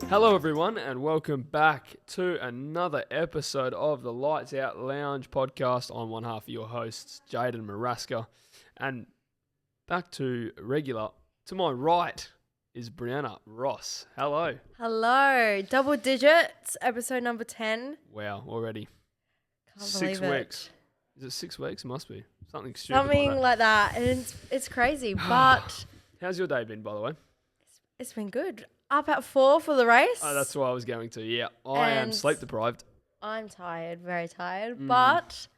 Hello everyone and welcome back to another episode of the Lights Out Lounge podcast. I'm one half of your hosts, Jayden Maraska, and back to regular. To my right is Brianna Ross. Hello. Hello. Double digits, episode number 10. Wow, already. Can't 6 believe weeks. Is it 6 weeks? It must be. Something stupid Something like that. And it's crazy, but How's your day been, by the way? it's been good. Up at 4 for the race. Oh, that's where I was going to. Yeah, I am And sleep deprived. I'm tired, very tired, but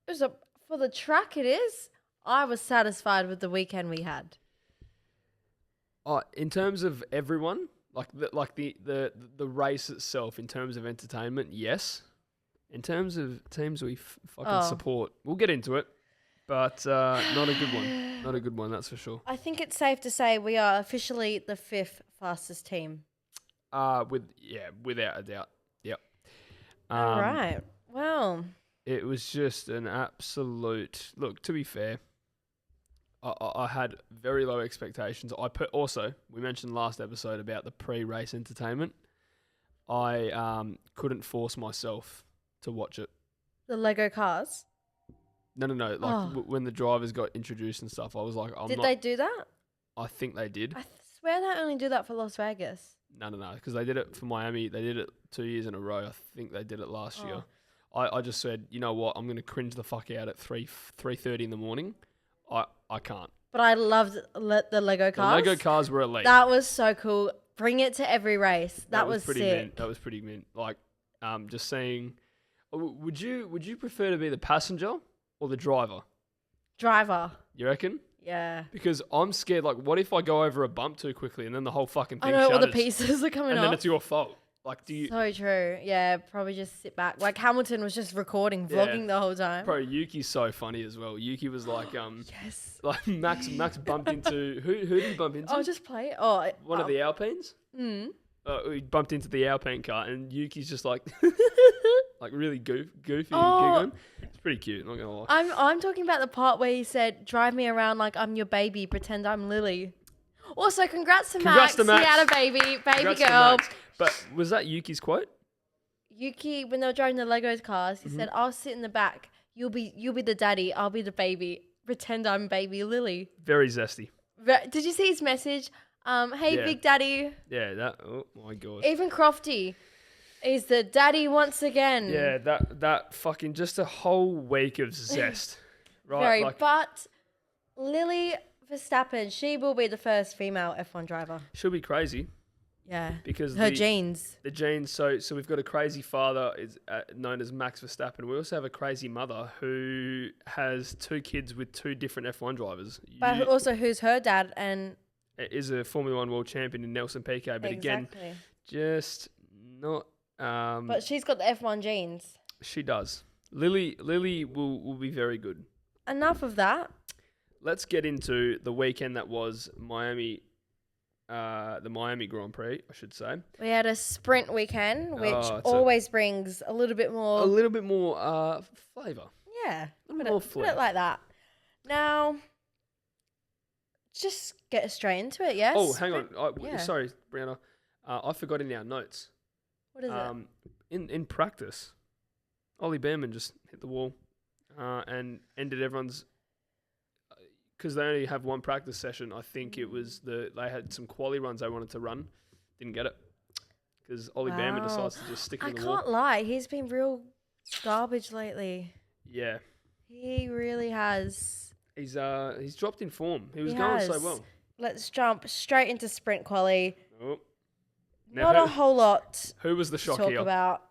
for the track it is. I was satisfied with the weekend we had. In terms of everyone, like the race itself, in terms of entertainment, yes. In terms of teams we fucking support, we'll get into it, but not a good one. Not a good one, that's for sure. I think it's safe to say we are officially the 5th fastest team. Without a doubt. Yep. All right. Well, it was just an absolute look. To be fair, I had very low expectations. We mentioned last episode about the pre-race entertainment. I couldn't force myself to watch it. the Lego cars. No. Like when the drivers got introduced and stuff, I was like, Did they do that? I think they did. I swear they only do that for Las Vegas. No, because they did it for Miami. They did it 2 years in a row. I think they did it last year. I just said, you know what? I'm going to cringe the fuck out at 3:30 in the morning. I can't. But I loved the Lego cars. The Lego cars were elite. That was so cool. Bring it to every race. That was pretty sick. mint. That was pretty mint. Like, just saying, would you prefer to be the passenger or the driver? Driver. You reckon? Yeah. Because I'm scared. Like, what if I go over a bump too quickly and then the whole fucking thing I know shutters, all the pieces are coming and off. then it's your fault. Like, do you? So true. Yeah, probably just sit back. Like Hamilton was just recording, vlogging the whole time. Bro, Yuki's so funny as well. Yuki was like, Yes. like Max bumped into who did he bump into? I'll just play it. Oh, One of the Alpines. He bumped into the Alpine car, and Yuki's just like, like really goofy and giggling. It's pretty cute. Not gonna lie. I'm talking about the part where he said, "Drive me around like I'm your baby, pretend I'm Lily." Also, congrats to Max. He had a baby Congrats to girl. Max. But was that Yuki's quote? Yuki, when they were driving the Legos cars, he said, "I'll sit in the back. You'll be the daddy. I'll be the baby. Pretend I'm baby Lily." Very zesty. Did you see his message? Hey, Yeah. big daddy. Yeah. That. Oh my god. Even Crofty is the daddy once again. Yeah. That fucking just a whole week of zest. Right. Very. Like, But Lily Verstappen, she will be the first female F1 driver. she'll be crazy Yeah. because Her genes. the genes. So we've got a crazy father is known as Max Verstappen. We also have a crazy mother who has 2 kids with 2 different F1 drivers. But also, who's her dad? And is a Formula One world champion in Nelson Piquet, but again, just not. But she's got the F1 genes. She does. Lily will be very good. Enough of that. Let's get into the weekend that was Miami, the Miami Grand Prix, I should say. We had a sprint weekend, which always brings a little bit more. A little bit more flavour. Yeah. More Put flair. it like that. Now, just get straight into it, yes? Oh, hang on. Yeah. Sorry, Brianna. I forgot in our notes. What is it? In practice, Ollie Behrman just hit the wall and ended everyone's... Because they only have one practice session, I think it was they had some quali runs they wanted to run. Didn't get it. Because Ollie Behrman decides to just stick in the wall. I can't lie. He's been real garbage lately. Yeah. He really has. He's dropped in form. He was going so well. Let's jump straight into sprint quali. Oh. Not a whole lot Who was the to shock talk here? about.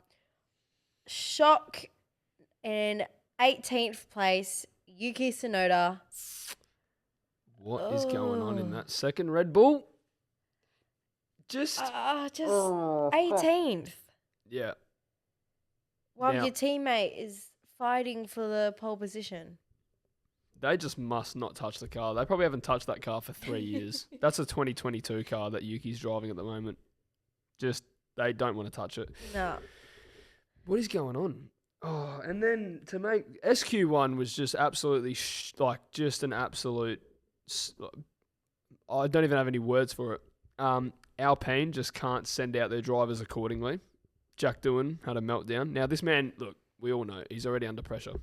Shock in 18th place, Yuki Tsunoda. What is going on in that second Red Bull? Just 18th. Yeah. While Now- your teammate is fighting for the pole position. They just must not touch the car. They probably haven't touched that car for 3 years. That's a 2022 car that Yuki's driving at the moment. Just, they don't want to touch it. No. What is going on? Oh, and then to make SQ1 was just absolutely just an absolute I don't even have any words for it. Alpine just can't send out their drivers accordingly. Jack Doohan had a meltdown. Now, this man, look, we all know he's already under pressure.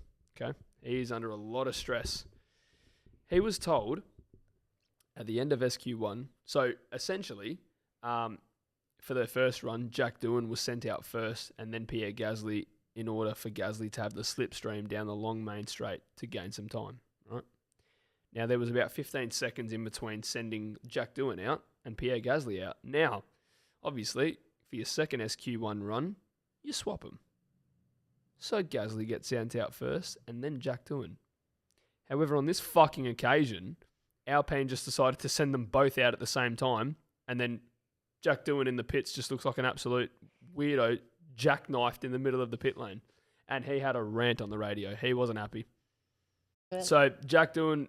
Okay, he's under a lot of stress. He was told at the end of SQ1. So essentially, for their first run, Jack Doohan was sent out first, and then Pierre Gasly, in order for Gasly to have the slipstream down the long main straight to gain some time. Right. Now, there was about 15 seconds in between sending Jack Doohan out and Pierre Gasly out. Now, obviously, for your second SQ1 run, you swap them. So Gasly gets sent out first, and then Jack Doohan. However, on this fucking occasion, Alpine just decided to send them both out at the same time, and then Jack Doohan in the pits just looks like an absolute weirdo jackknifed in the middle of the pit lane. And he had a rant on the radio. He wasn't happy. Yeah. So Jack Doohan,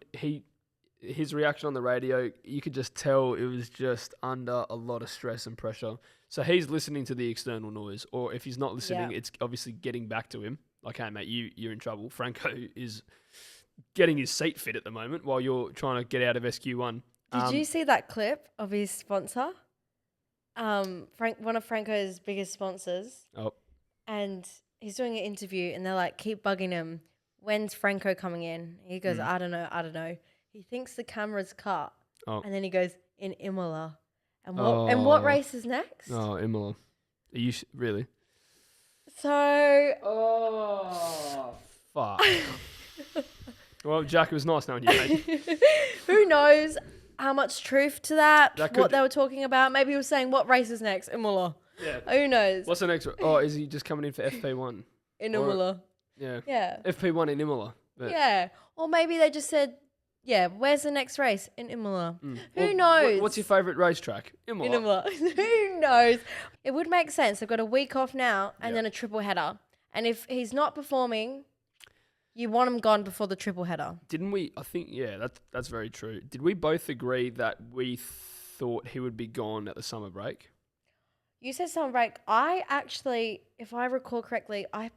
his reaction on the radio, you could just tell it was just under a lot of stress and pressure. So he's listening to the external noise, or if he's not listening, it's obviously getting back to him. Like, hey, mate, you're in trouble. Franco is getting his seat fit at the moment while you're trying to get out of SQ1. Did you see that clip of his sponsor? One of Franco's biggest sponsors. Oh. And he's doing an interview, and they're like, keep bugging him. When's Franco coming in? He goes, I don't know. He thinks the camera's cut. Oh. And then he goes, in Imola. And what race is next? Oh, Imola. Are you really? So. Oh, fuck. Well, Jack, it was nice knowing you, mate. Who knows how much truth to that, what they were talking about. Maybe he was saying, what race is next? Imola. Yeah. Who knows? What's the next one? Oh, is he just coming in for FP1? In Imola. Yeah. FP1 in Imola. Yeah. Or maybe they just said, where's the next race? In Imola. Who knows? What's your favourite racetrack? Imola. In Imola. Who knows? It would make sense. They've got a week off now and then a triple header. And if he's not performing, you want him gone before the triple header. Didn't we? I think, that's very true. Did we both agree that we thought he would be gone at the summer break? You said summer break. I actually, if I recall correctly, I'm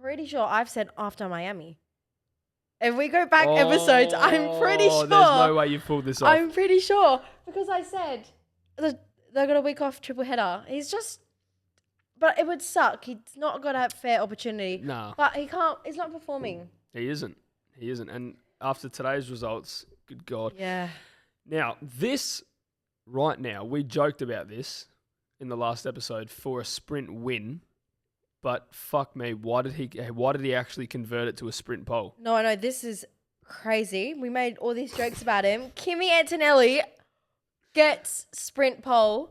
pretty sure I've said after Miami. If we go back episodes, I'm pretty sure. There's no way you pulled this off. I'm pretty sure. Because I said they've got a week off triple header. But it would suck. He's not got a fair opportunity. No. But he's not performing. He isn't. And after today's results, good God. Yeah. Now, right now, we joked about this in the last episode for a sprint win. But fuck me, why did he actually convert it to a sprint pole? No, I know, this is crazy. We made all these jokes about him. Kimi Antonelli gets sprint pole.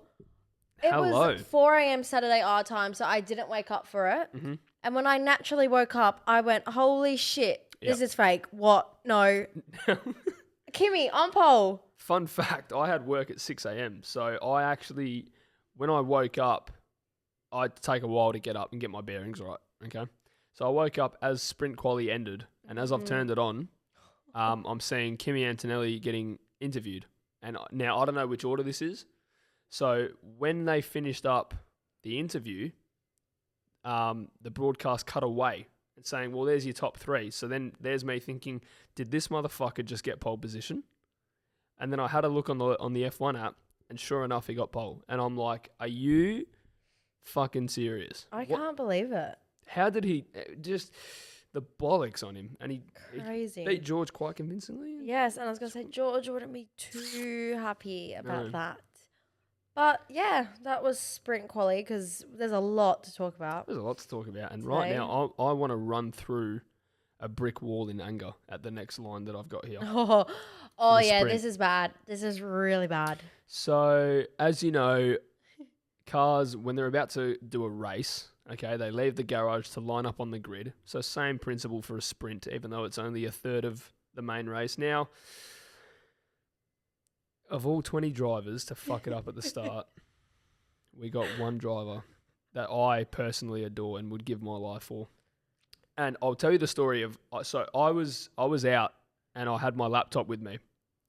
It was 4 a.m. Saturday our time, so I didn't wake up for it. Mm-hmm. And when I naturally woke up, I went, holy shit, this is fake. What? No. Kimi, on pole. Fun fact, I had work at 6 a.m. So I actually, when I woke up, I'd take a while to get up and get my bearings right, okay? So I woke up as sprint quali ended, and as I've turned it on, I'm seeing Kimi Antonelli getting interviewed. And now I don't know which order this is. So when they finished up the interview, the broadcast cut away and saying, well, there's your top three. So then there's me thinking, did this motherfucker just get pole position? And then I had a look on the F1 app, and sure enough, he got pole. And I'm like, are you fucking serious? I can't believe it. How did he just the bollocks on him? And he beat George quite convincingly. Yes, and I was going to say George wouldn't be too happy about that. But yeah, that was sprint quali because there's a lot to talk about. There's a lot to talk about. And right now, I want to run through a brick wall in anger at the next line that I've got here. Oh yeah, sprint. This is bad. This is really bad. So, as you know, cars, when they're about to do a race, okay, they leave the garage to line up on the grid. So same principle for a sprint, even though it's only a third of the main race. Now, of all 20 drivers to fuck it up at the start, we got one driver that I personally adore and would give my life for. And I'll tell you the story of, so I was out and I had my laptop with me.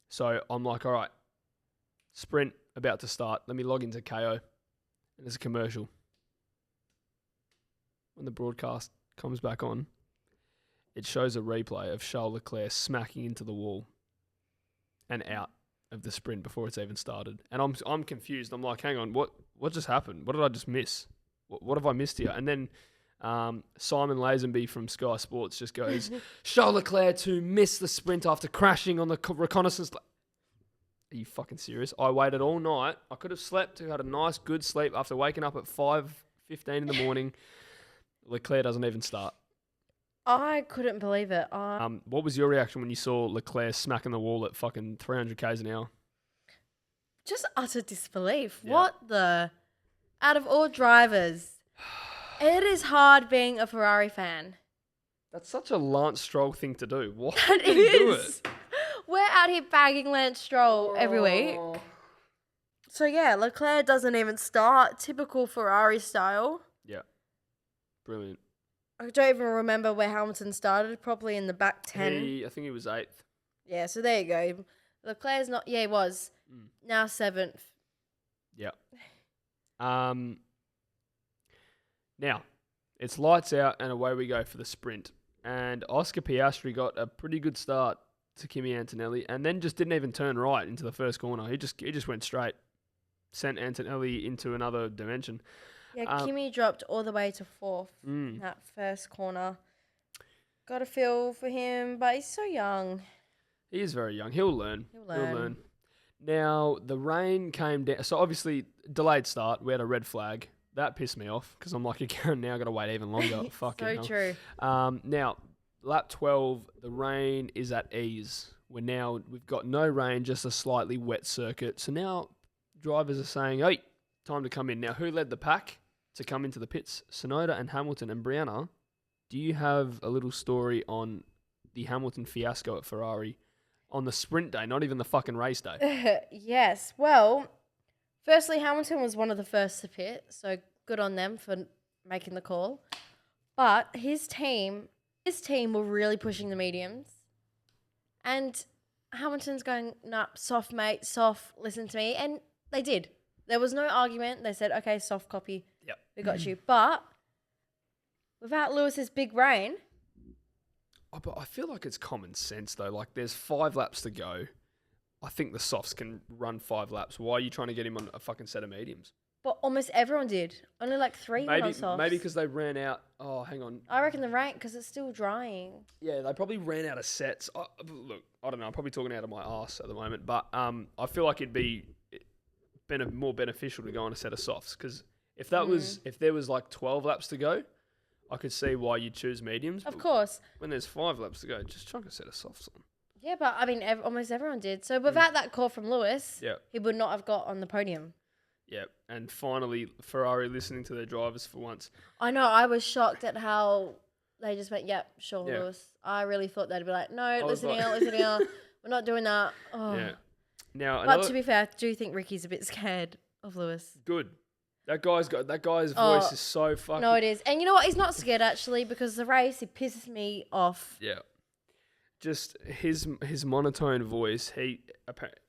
So I'm like, all right, sprint about to start. Let me log into KO. And there's a commercial. When the broadcast comes back on, it shows a replay of Charles Leclerc smacking into the wall. and out of the sprint before it's even started. And I'm confused. I'm like, hang on, what just happened? What did I just miss? What have I missed here? And then Simon Lazenby from Sky Sports just goes, Charles Leclerc to miss the sprint after crashing on the reconnaissance. Are you fucking serious? I waited all night. I could have slept, had a nice, good sleep after waking up at 5:15 in the morning. Leclerc doesn't even start. I couldn't believe it. What was your reaction when you saw Leclerc smacking the wall at fucking 300 k's an hour? Just utter disbelief. Yeah. What the... Out of all drivers, it is hard being a Ferrari fan. That's such a Lance Stroll thing to do. Why That did he do is. it? We're out here bagging Lance Stroll every week. So yeah, Leclerc doesn't even start. Typical Ferrari style. Yeah. Brilliant. I don't even remember where Hamilton started. Probably in the back 10. I think he was 8th. Yeah, so there you go. Leclerc's not... Yeah, he was. Now 7th. Yeah. Now, it's lights out and away we go for the sprint. And Oscar Piastri got a pretty good start to Kimi Antonelli and then just didn't even turn right into the first corner. He just went straight. Sent Antonelli into another dimension. Yeah, Kimi dropped all the way to 4th in that first corner. Got a feel for him, but he's so young. He is very young. He'll learn. Now, the rain came down. So, obviously, delayed start. We had a red flag. That pissed me off because I'm like, you're now got to wait even longer. Fucking hell. True. Now, lap 12, the rain is at ease. We've got no rain, just a slightly wet circuit. So now drivers are saying, hey, time to come in. Now, who led the pack to come into the pits? Tsunoda and Hamilton. And Brianna, do you have a little story on the Hamilton fiasco at Ferrari on the sprint day, not even the fucking race day? Yes. Well, firstly, Hamilton was one of the first to pit, so good on them for making the call. But his team were really pushing the mediums. And Hamilton's going, nah, soft, mate, soft, listen to me. And they did. There was no argument. They said, okay, soft copy. Yep. We got you. But without Lewis's big rain... Oh, but I feel like it's common sense, though. Like, there's 5 laps to go. I think the softs can run 5 laps. Why are you trying to get him on a fucking set of mediums? But almost everyone did. Only like 3 went on softs. Maybe because they ran out. Oh, hang on. I reckon the rain, because it's still drying. Yeah, they probably ran out of sets. Look, I don't know. I'm probably talking out of my arse at the moment. But I feel like it'd be more beneficial to go on a set of softs. Because if there was like 12 laps to go, I could see why you'd choose mediums. Of course. When there's 5 laps to go, just chuck a set of softs on. Yeah, but I mean, almost everyone did. So without that call from Lewis, he would not have got on the podium. Yeah, and finally, Ferrari listening to their drivers for once. I know, I was shocked at how they just went, yep, sure, Lewis. I really thought they'd be like, no, listen here, we're not doing that. Oh. Yeah. Now, but to be fair, I do think Ricky's a bit scared of Lewis. Good. That guy's voice is so fucking... No, it is. And you know what? He's not scared, actually, because the race, he pisses me off. Yeah. Just his monotone voice.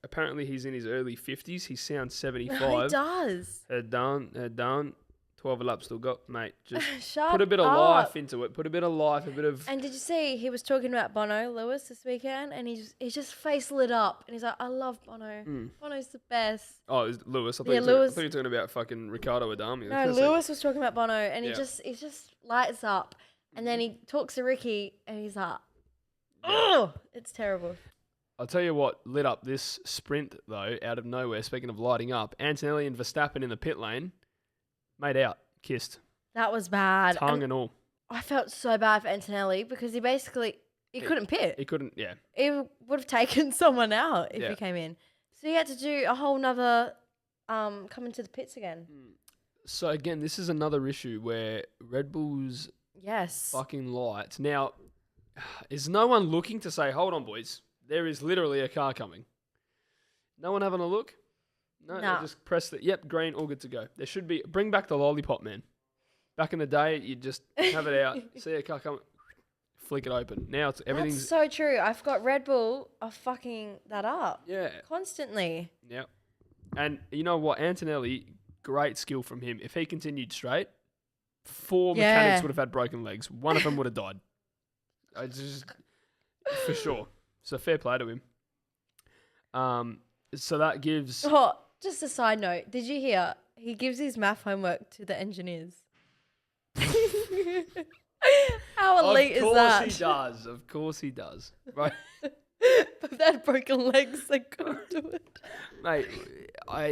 Apparently he's in his early 50s. He sounds 75. No, he does. Head down. 12 laps still got, mate. Just put a bit of life into it. Put a bit of life, a bit of... And did you see he was talking about Bono, Lewis, this weekend? And he just face lit up. And he's like, I love Bono. Bono's the best. Oh, it was Lewis. I thought you were talking about fucking Ricardo Adami. No, Lewis was talking about Bono. And he just lights up. And then he talks to Ricky. And he's like, oh, it's terrible. I'll tell you what lit up this sprint, though, out of nowhere. Speaking of lighting up, Antonelli and Verstappen in the pit lane made out, kissed. That was bad. Tongue and all. I felt so bad for Antonelli because he couldn't pit. He couldn't, yeah. He would have taken someone out if he came in. So he had to do a whole nother coming to the pits again. So again, this is another issue where Red Bull's fucking lights. Now, is no one looking to say, hold on, boys, there is literally a car coming? No one having a look? No, nah. Just press the, green, all good to go. There should be, bring back the lollipop, man. Back in the day, you'd just have it out, see a car coming, flick it open. Now everything's... That's so true. I forgot Red Bull are fucking that up. Yeah. Constantly. Yeah. And you know what? Antonelli, great skill from him. If he continued straight, 4 mechanics would have had broken legs. One of them would have died. For sure. So fair play to him. So that gives... Oh, just a side note. Did you hear? He gives his math homework to the engineers. How elite is that? Of course he does. Right. But they had broken legs, they couldn't do it. Mate,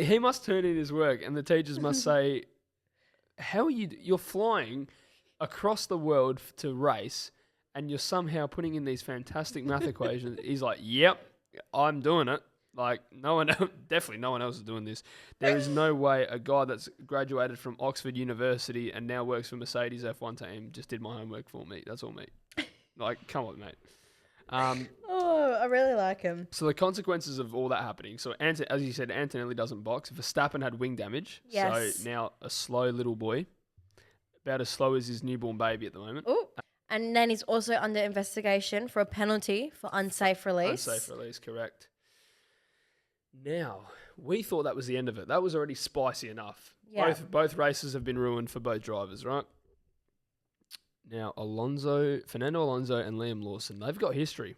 he must turn in his work and the teachers must say, how are you... You're flying across the world to race and you're somehow putting in these fantastic math equations. He's like, yep, I'm doing it. Like, definitely no one else is doing this. There is no way a guy that's graduated from Oxford University and now works for Mercedes F1 team just did my homework for me. That's all me. Like, come on, mate. I really like him. So the consequences of all that happening. So, as you said, Antonelli doesn't box. Verstappen had wing damage. Yes. So now a slow little boy. About as slow as his newborn baby at the moment. Ooh. And then he's also under investigation for a penalty for unsafe release. Unsafe release, correct. Now, we thought that was the end of it. That was already spicy enough. Yeah. Both races have been ruined for both drivers, right? Now, Fernando Alonso and Liam Lawson, they've got history.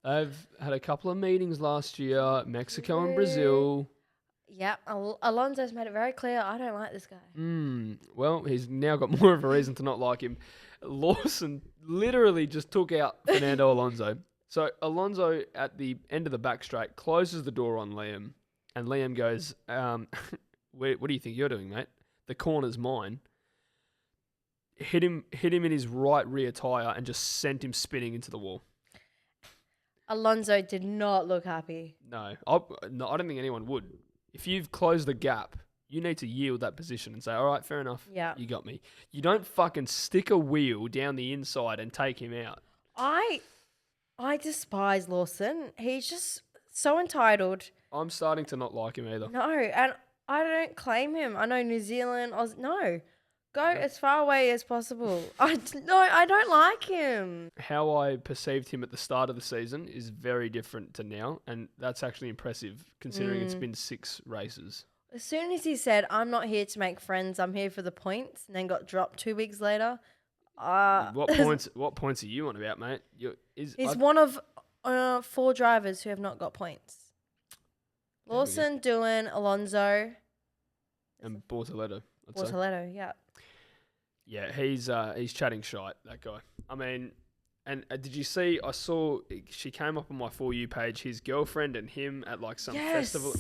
They've had a couple of meetings last year, Mexico and Brazil. Yeah, Alonso's made it very clear, I don't like this guy. Well, he's now got more of a reason to not like him. Lawson literally just took out Fernando Alonso. So Alonso, at the end of the back straight, closes the door on Liam, and Liam goes, what do you think you're doing, mate? The corner's mine. Hit him in his right rear tyre and just sent him spinning into the wall. Alonso did not look happy. No, I don't think anyone would. If you've closed the gap, you need to yield that position and say, all right, fair enough. Yeah. You got me. You don't fucking stick a wheel down the inside and take him out. I despise Lawson. He's just so entitled. I'm starting to not like him either. No, and I don't claim him. I know New Zealand. No. Go as far away as possible. I don't like him. How I perceived him at the start of the season is very different to now, and that's actually impressive considering it's been 6 races. As soon as he said, I'm not here to make friends, I'm here for the points, and then got dropped 2 weeks later. What points are you on about, mate? He's one of 4 drivers who have not got points. Lawson, Doohan, Alonso. And Bortoleto. Bortoleto, yeah. Yeah, he's chatting shite, that guy. I mean, and did you see, I saw, she came up on my For You page, his girlfriend and him at like some festival.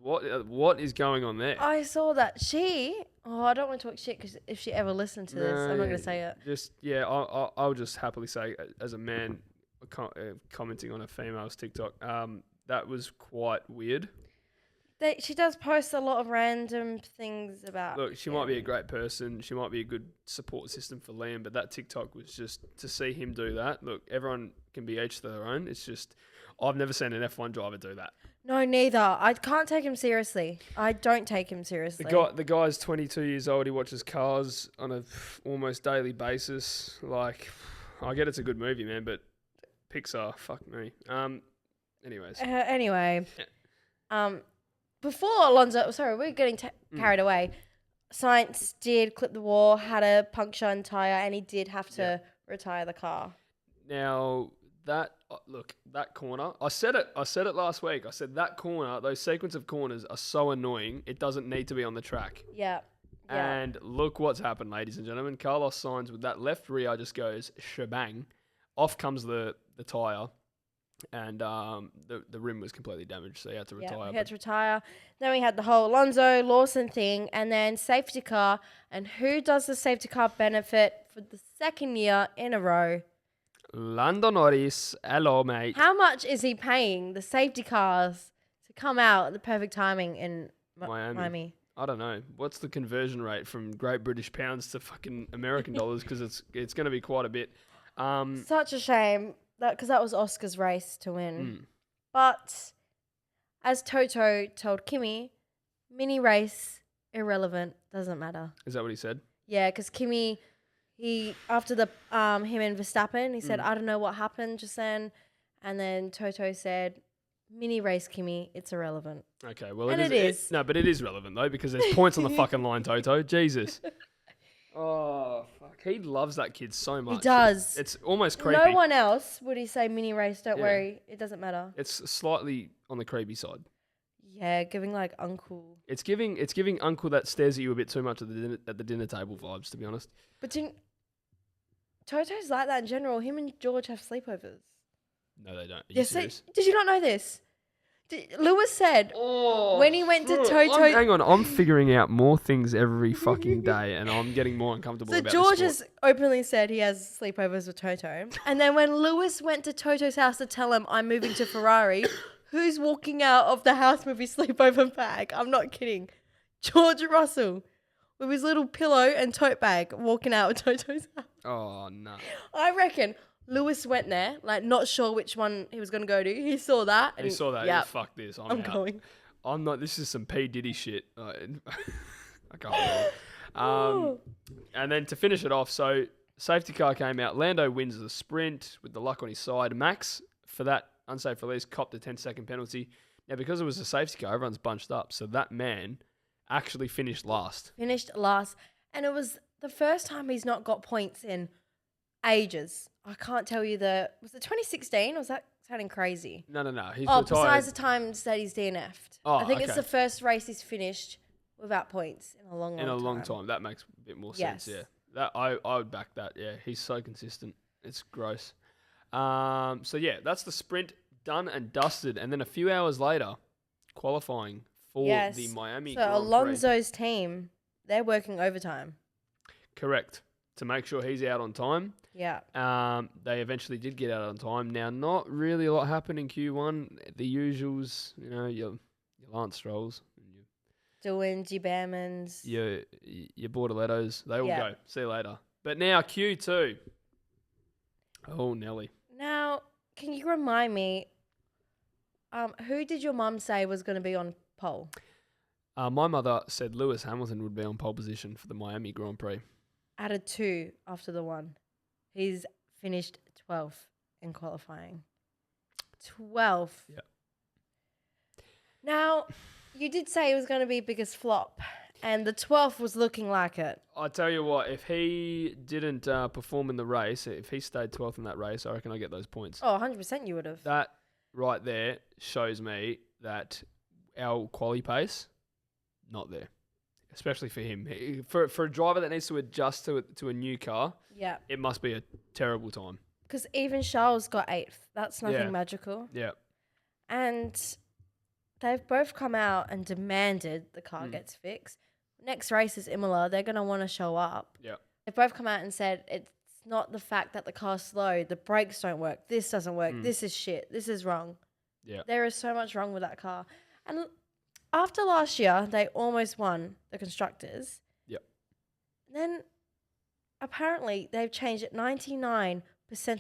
What is going on there? I saw that. I don't want to talk shit because if she ever listened to this, I'm not going to say it. I'll just happily say, as a man commenting on a female's TikTok, that was quite weird. She does post a lot of random things about... Look, she might be a great person. She might be a good support system for Liam, but that TikTok was just... To see him do that, look, everyone can be each to their own. It's just... I've never seen an F1 driver do that. No, neither. I can't take him seriously. I don't take him seriously. The guy's 22 years old. He watches Cars on a almost daily basis. Like, I get it's a good movie, man, but Pixar, fuck me. Anyways. Anyway. Before Alonso, we're getting carried away. Sainz did clip the wall, had a puncture in tyre, and he did have to retire the car. Now, that corner, I said it last week. I said that corner, those sequence of corners are so annoying. It doesn't need to be on the track. Yeah. And look what's happened, ladies and gentlemen. Carlos Sainz with that left rear just goes shebang. Off comes the tyre. And the rim was completely damaged, so he had to retire. Yeah, he had to retire. Then we had the whole Alonso Lawson thing, and then safety car. And who does the safety car benefit for the 2nd year in a row? Lando Norris. Hello, mate. How much is he paying the safety cars to come out at the perfect timing in Miami? I don't know. What's the conversion rate from Great British pounds to fucking American dollars? Because it's going to be quite a bit. Such a shame. Because that was Oscar's race to win. But as Toto told Kimi, mini race, irrelevant, doesn't matter. Is that what he said? Yeah, because Kimi, after the him and Verstappen, he said, I don't know what happened just then. And then Toto said, mini race, Kimi, it's irrelevant. Okay, well, it is. No, but it is relevant, though, because there's points on the fucking line, Toto. Jesus. Oh, fuck. He loves that kid so much. He does. It's almost creepy. No one else would he say mini race, don't worry, it doesn't matter. It's slightly on the creepy side. Yeah, giving like uncle. It's giving uncle that stares at you a bit too much at the dinner table vibes, to be honest. But Toto's like that in general. Him and George have sleepovers. No, they don't. Are you Yes, serious? did you not know this? Lewis said when he went to Toto. Hang on, I'm figuring out more things every fucking day, and I'm getting more uncomfortable. So about George this has openly said he has sleepovers with Toto, and then when Lewis went to Toto's house to tell him I'm moving to Ferrari, who's walking out of the house with his sleepover bag? I'm not kidding. George Russell with his little pillow and tote bag walking out of Toto's house. Oh no! I reckon Lewis went there, like not sure which one he was going to go to. He saw that. And He saw that. Yeah, fuck this. I'm out. going. I'm not. This is some P Diddy shit. I can't believe it. And then to finish it off, so safety car came out. Lando wins the sprint with the luck on his side. Max, for that unsafe release, copped a 10-second penalty. Now, because it was a safety car, everyone's bunched up. So that man actually finished last. And it was the first time he's not got points in ages. I can't tell you was it 2016 or was that sounding crazy? No. He's retired. retired. Besides the times that he's DNF'd. Oh, I think it's okay. the first race he's finished without points in a long time. That makes a bit more sense. Yeah, that I would back that. Yeah, he's so consistent. It's gross. So yeah, that's the sprint done and dusted, and then a few hours later, qualifying for the Miami Grand Prix. So Alonso's team, they're working overtime. Correct. To make sure he's out on time. Yeah. They eventually did get out on time. Now, not really a lot happened in Q1. The usuals, your Lance Strolls, Doing G-Bearmans. your Bortolettos, they all go. See you later. But now Q2. Oh, Nelly. Now, can you remind me, who did your mum say was going to be on pole? My mother said Lewis Hamilton would be on pole position for the Miami Grand Prix. Added 2 after the 1. He's finished 12th in qualifying. 12th. Yeah. Now, you did say it was going to be biggest flop, and the 12th was looking like it. I tell you what, if he didn't perform in the race, if he stayed 12th in that race, I reckon I get those points. Oh, 100% you would have. That right there shows me that our quali pace, not there. Especially for him. For a driver that needs to adjust to a new car, it must be a terrible time. Because even Charles got 8th. That's nothing magical. Yeah. And they've both come out and demanded the car gets fixed. Next race is Imola. They're going to want to show up. Yeah. They've both come out and said it's not the fact that the car's slow. The brakes don't work. This doesn't work. This is shit. This is wrong. Yeah. There is so much wrong with that car. And after last year, they almost won the Constructors. Yep. Then apparently they've changed it 99%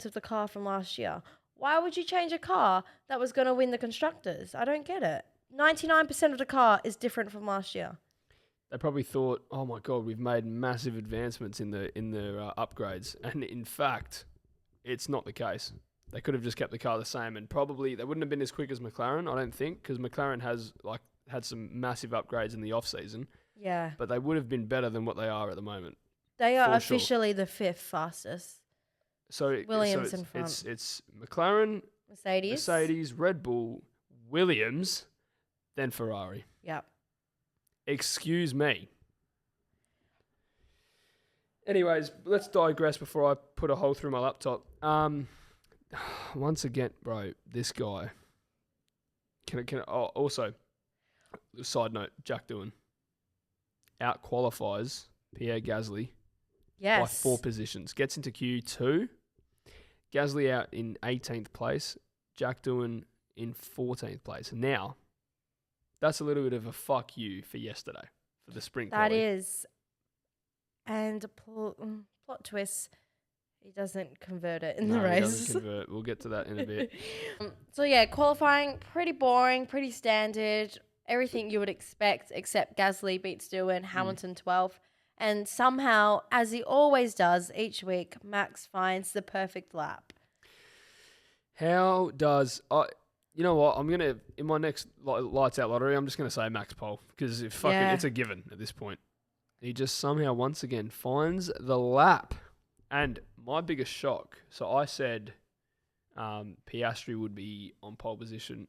of the car from last year. Why would you change a car that was going to win the Constructors? I don't get it. 99% of the car is different from last year. They probably thought, oh my God, we've made massive advancements in the upgrades. And in fact, it's not the case. They could have just kept the car the same, and probably they wouldn't have been as quick as McLaren, I don't think, because McLaren has had some massive upgrades in the off season. Yeah. But they would have been better than what they are at the moment. They are officially the 5th fastest. So Williams in front. It's McLaren, Mercedes, Red Bull, Williams, then Ferrari. Yep. Excuse me. Anyways, let's digress before I put a hole through my laptop. Once again, bro, this guy. Also, side note, Jack Doohan out qualifies Pierre Gasly by 4 positions. Gets into Q2. Gasly out in 18th place. Jack Doohan in 14th place. Now, that's a little bit of a fuck you for yesterday, for the sprint quali. That is. And plot twist, he doesn't convert it in the race. He doesn't convert. We'll get to that in a bit. So yeah, qualifying, pretty boring, pretty standard. Everything you would expect, except Gasly beats Doohan, Hamilton 12th. And somehow, as he always does each week, Max finds the perfect lap. How does... you know what? I'm going to... In my next Lights Out lottery, I'm just going to say Max Pole. Because it's a given at this point. he just somehow once again finds the lap. And my biggest shock, so I said Piastri would be on pole position,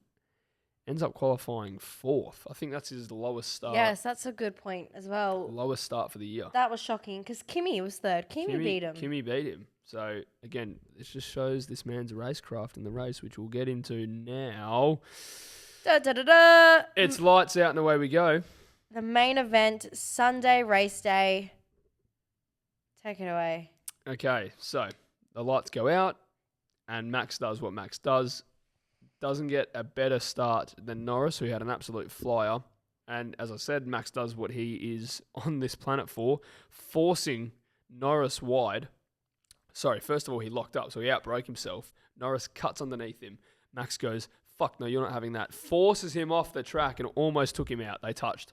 ends up qualifying 4th. I think that's his lowest start. Yes, that's a good point as well. Lowest start for the year. That was shocking because Kimi was 3rd. Kimi beat him. Kimi beat him. So, again, this just shows this man's racecraft in the race, which we'll get into now. Da, da, da, da. It's lights out and away we go. The main event, Sunday race day. Take it away. Okay, so the lights go out and Max does what Max does. Doesn't get a better start than Norris, who had an absolute flyer. And as I said, Max does what he is on this planet for, forcing Norris wide. Sorry, first of all, he locked up, so he outbroke himself. Norris cuts underneath him. Max goes, fuck no, you're not having that. Forces him off the track and almost took him out. They touched.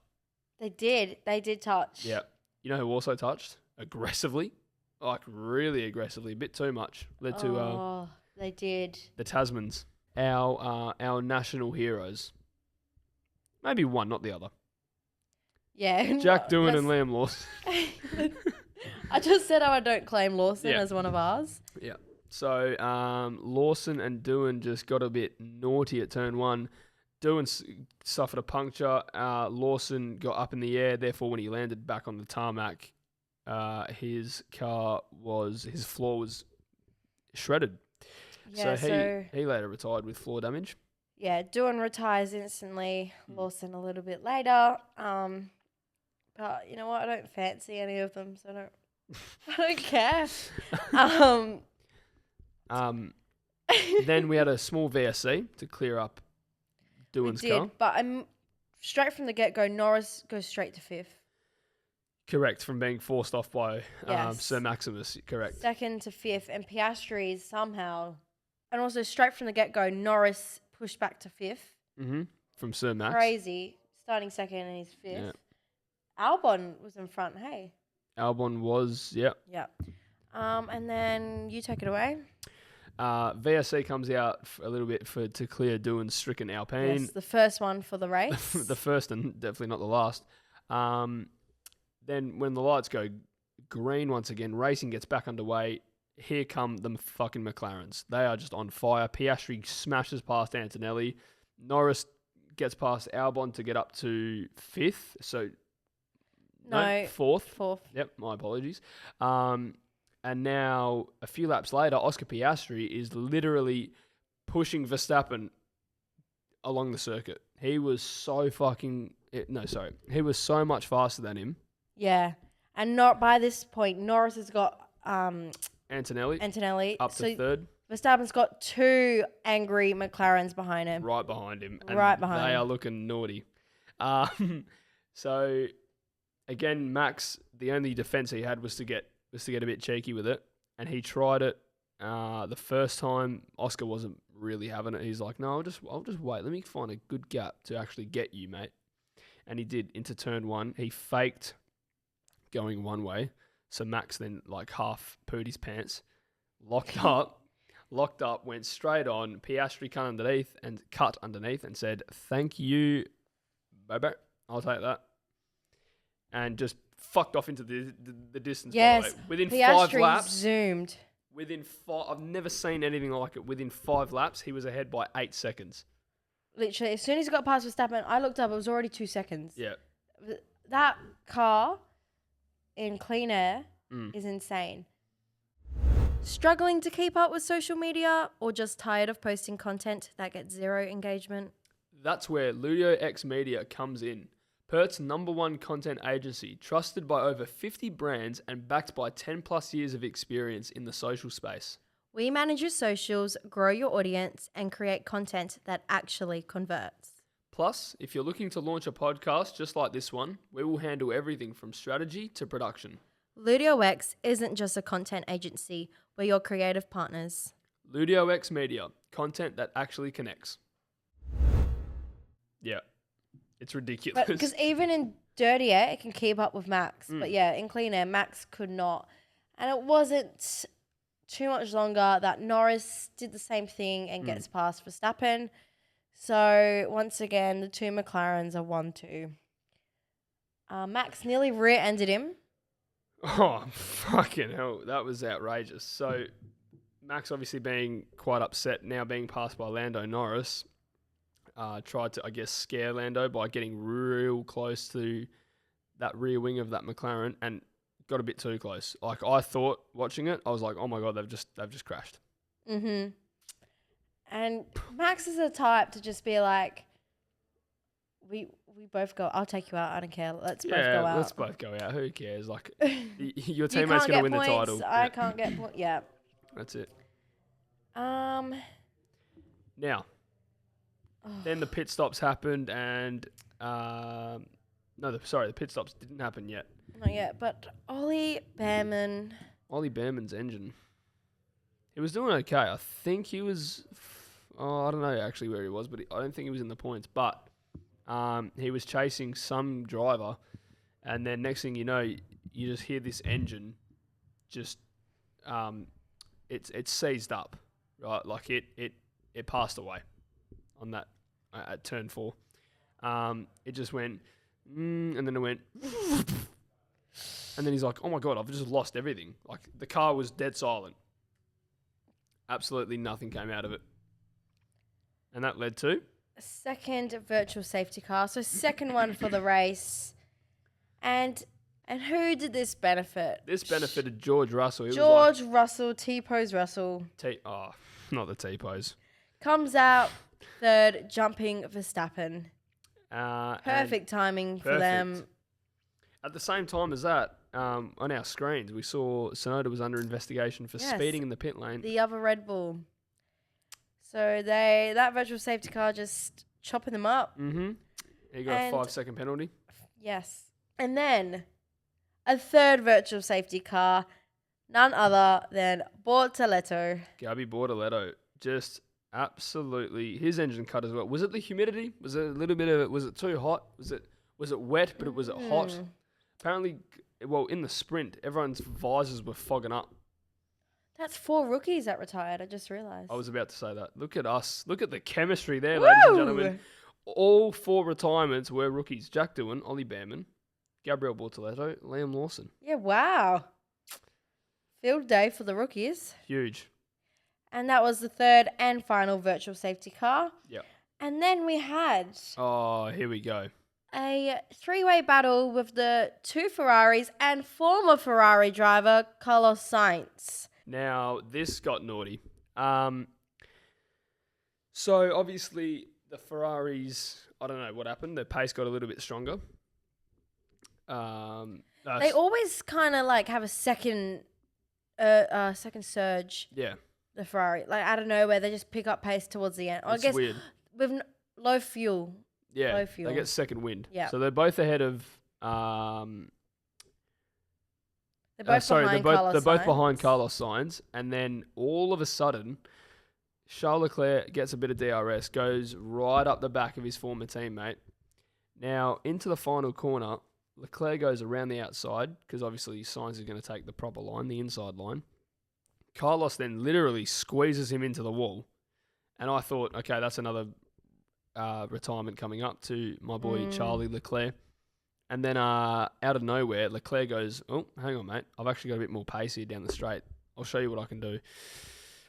They did. They did touch. Yeah. You know who also touched? Aggressively. Like, really aggressively. A bit too much. Led to they did. The Tasmans. Our national heroes. Maybe one, not the other. Yeah. Jack Doohan and Liam Lawson. I just said I don't claim Lawson as one of ours. Yeah. So Lawson and Doohan just got a bit naughty at turn 1. Doohan suffered a puncture. Lawson got up in the air. Therefore, when he landed back on the tarmac, his floor was shredded. Yeah, so he later retired with floor damage. Yeah, Doohan retires instantly. Lawson a little bit later. But you know what? I don't fancy any of them, so I don't care. Then we had a small VSC to clear up Doohan's car. But straight from the get-go, Norris goes straight to 5th. Correct, from being forced off by Sir Maximus. Correct. 2nd to 5th, and Piastri somehow, and also straight from the get-go, Norris pushed back to 5th. Mm-hmm. From Sir Max. Crazy. Starting 2nd and he's 5th. Yeah. Albon was in front, hey? Albon was, yep. Yep. And then you take it away. VSC comes out a little bit to clear Doohan's stricken Alpine. Yes, the first one for the race. The first and definitely not the last. Then when the lights go green once again, racing gets back underway. Here come the fucking McLarens. They are just on fire. Piastri smashes past Antonelli. Norris gets past Albon to get up to 5th. So, no, 4th. 4th. Yep, my apologies. And now, a few laps later, Oscar Piastri is literally pushing Verstappen along the circuit. He was so he was so much faster than him. Yeah. And not by this point, Norris has got Antonelli up to 3rd. Verstappen's got 2 angry McLarens behind him. Right behind him. And they are looking naughty. So, again, Max, the only defense he had was to get a bit cheeky with it, and he tried it the first time. Oscar wasn't really having it. He's like, no, I'll just wait. Let me find a good gap to actually get you, mate. And he did into turn 1. He faked going one way, so Max then like half pooed his pants, locked up, went straight on. Piastri cut underneath and said, "Thank you, baby. I'll take that," and just fucked off into the distance. Yes, by the way. Within Piastri 5 laps, zoomed. I've never seen anything like it. Within 5 laps, he was ahead by 8 seconds. Literally, as soon as he got past Verstappen, I looked up, it was already 2 seconds. Yeah. That car in clean air is insane. Struggling to keep up with social media or just tired of posting content that gets 0 engagement? That's where Ludio X Media comes in. Perth's #1 content agency, trusted by over 50 brands and backed by 10 plus years of experience in the social space. We manage your socials, grow your audience, and create content that actually converts. Plus, if you're looking to launch a podcast just like this one, we will handle everything from strategy to production. Ludio X isn't just a content agency, we're your creative partners. Ludio X Media, content that actually connects. Yeah, it's ridiculous. Because even in dirty air, it can keep up with Max. But yeah, in clean air, Max could not. And it wasn't too much longer that Norris did the same thing and gets past Verstappen. So once again, the 2 McLarens are 1-2. Max nearly rear-ended him. Oh, fucking hell. That was outrageous. So, Max obviously being quite upset now being passed by Lando Norris, tried to, I guess, scare Lando by getting real close to that rear wing of that McLaren and got a bit too close. Like, I thought, watching it, I was like, oh my God, they've just crashed. Mm-hmm. And Max is the type to just be like, we both go, I'll take you out, I don't care. Let's both go out. Let's both go out. Who cares? Like, your teammate's going to win the title. I can't get points. Yeah. That's it. Now, then the pit stops happened and, the pit stops didn't happen yet. Not yet, but Ollie Behrman's engine. He was doing okay. I think he was, I don't know actually where he was, but I don't think he was in the points. But he was chasing some driver, and then next thing you know, you just hear this engine just, it's seized up, right? Like it passed away on that at turn 4. It just went, and then it went, and then he's like, oh my God, I've just lost everything. Like the car was dead silent. Absolutely nothing came out of it. And that led to? Second virtual safety car. So second one for the race. And who did this benefit? This benefited George Russell. Russell, T-pose Russell. Not the T-pose. Comes out third, jumping Verstappen. Perfect timing for them. At the same time as that, on our screens, we saw Tsunoda was under investigation for speeding in the pit lane. The other Red Bull. So that virtual safety car just chopping them up. Mm-hmm. He got a 5-second penalty. Yes. And then a third virtual safety car, none other than Bortoleto. Gabby Bortoleto. Just absolutely, his engine cut as well. Was it the humidity? Was it a little bit of it? Was it too hot? Was it wet, but was it hot? Apparently, well, in the sprint, everyone's visors were fogging up. That's 4 rookies that retired, I just realised. I was about to say that. Look at us. Look at the chemistry there, ladies and gentlemen. All 4 retirements were rookies. Jack Doohan, Ollie Behrman, Gabriel Bortoleto, Liam Lawson. Yeah, wow. Field day for the rookies. Huge. And that was the third and final virtual safety car. Yep. And then we had... Oh, here we go. A 3-way battle with the 2 Ferraris and former Ferrari driver Carlos Sainz. Now, this got naughty. So, obviously, the Ferraris, I don't know what happened. Their pace got a little bit stronger. They always kind of like have a second surge. Yeah. The Ferrari. Like, out of nowhere, they just pick up pace towards the end. It's weird. With low fuel. Yeah, low fuel. They get second wind. Yeah. So they're both ahead of... They're both behind Carlos Sainz. And then all of a sudden, Charles Leclerc gets a bit of DRS, goes right up the back of his former teammate. Now, into the final corner, Leclerc goes around the outside, because obviously Sainz is going to take the proper line, the inside line. Carlos then literally squeezes him into the wall. And I thought, okay, that's another retirement coming up to my boy Charlie Leclerc. And then out of nowhere, Leclerc goes, oh, hang on, mate. I've actually got a bit more pace here down the straight. I'll show you what I can do.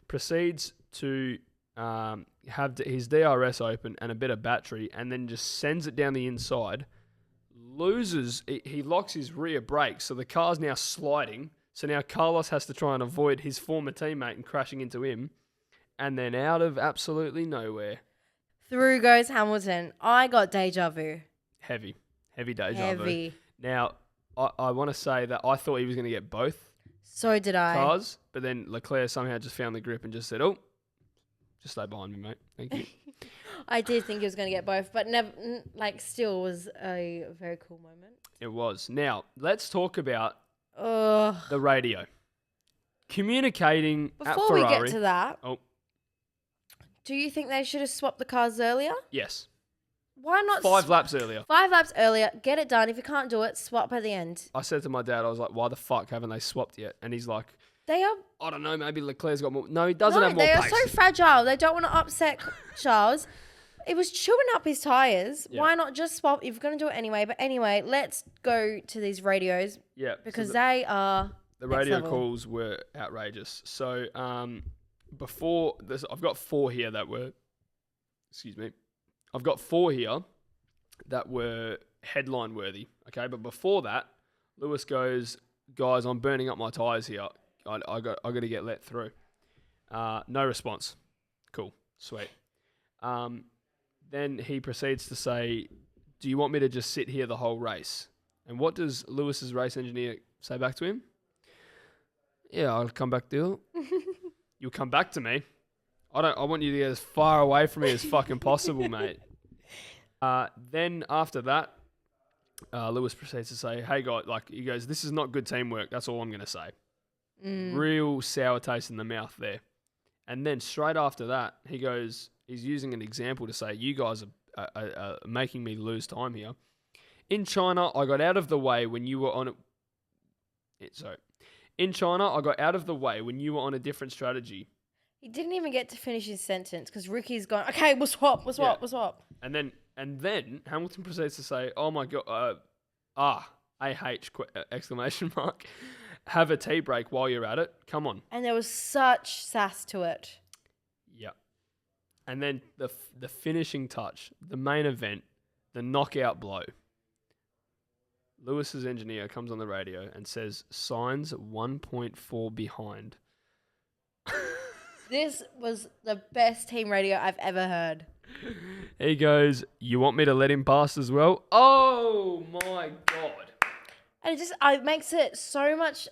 Proceeds to have his DRS open and a bit of battery, and then just sends it down the inside. He locks his rear brakes, so the car's now sliding. So now Carlos has to try and avoid his former teammate and crashing into him. And then out of absolutely nowhere, through goes Hamilton. I got deja vu. Heavy deja vu. Now, I want to say that I thought he was going to get both. So did I. Cars, but then Leclerc somehow just found the grip and just said, oh, just stay behind me, mate. Thank you. I did think he was going to get both, but never. Still was a very cool moment. It was. Now, let's talk about the radio. Communicating at Ferrari. Before we get to that, do you think they should have swapped the cars earlier? Yes. Why not? 5 laps earlier. 5 laps earlier. Get it done. If you can't do it, swap at the end. I said to my dad, I was like, why the fuck haven't they swapped yet? And he's like, they are. I don't know, maybe Leclerc's got more. No, he doesn't have more pace. They are so fragile. They don't want to upset Charles. It was chewing up his tyres. Yeah. Why not just swap? You're going to do it anyway. But anyway, let's go to these radios. Yeah. Because they are the radio level. calls were outrageous. So before this, I've got 4 here that were. Excuse me. I've got 4 here that were headline worthy. Okay, but before that, Lewis goes, guys, I'm burning up my tyres here. I got to get let through. No response. Cool. Sweet. Then he proceeds to say, do you want me to just sit here the whole race? And what does Lewis's race engineer say back to him? Yeah, I'll come back to you. You'll come back to me? I want you to get as far away from me as fucking possible, mate. Then after that, Lewis proceeds to say, hey, guys, he goes, this is not good teamwork. That's all I'm going to say. Real sour taste in the mouth there. And then straight after that, he goes, he's using an example to say, you guys are making me lose time here. In China, I got out of the way when you were on it. Sorry. In China, I got out of the way when you were on a different strategy. He didn't even get to finish his sentence because Ricky's gone, okay, we'll swap. And then Hamilton proceeds to say, oh my God, exclamation mark. Have a tea break while you're at it. Come on. And there was such sass to it. Yeah. And then the finishing touch, the main event, the knockout blow. Lewis's engineer comes on the radio and says, signs 1.4 behind. This was the best team radio I've ever heard. He goes, you want me to let him pass as well? Oh my God. And it makes it so much,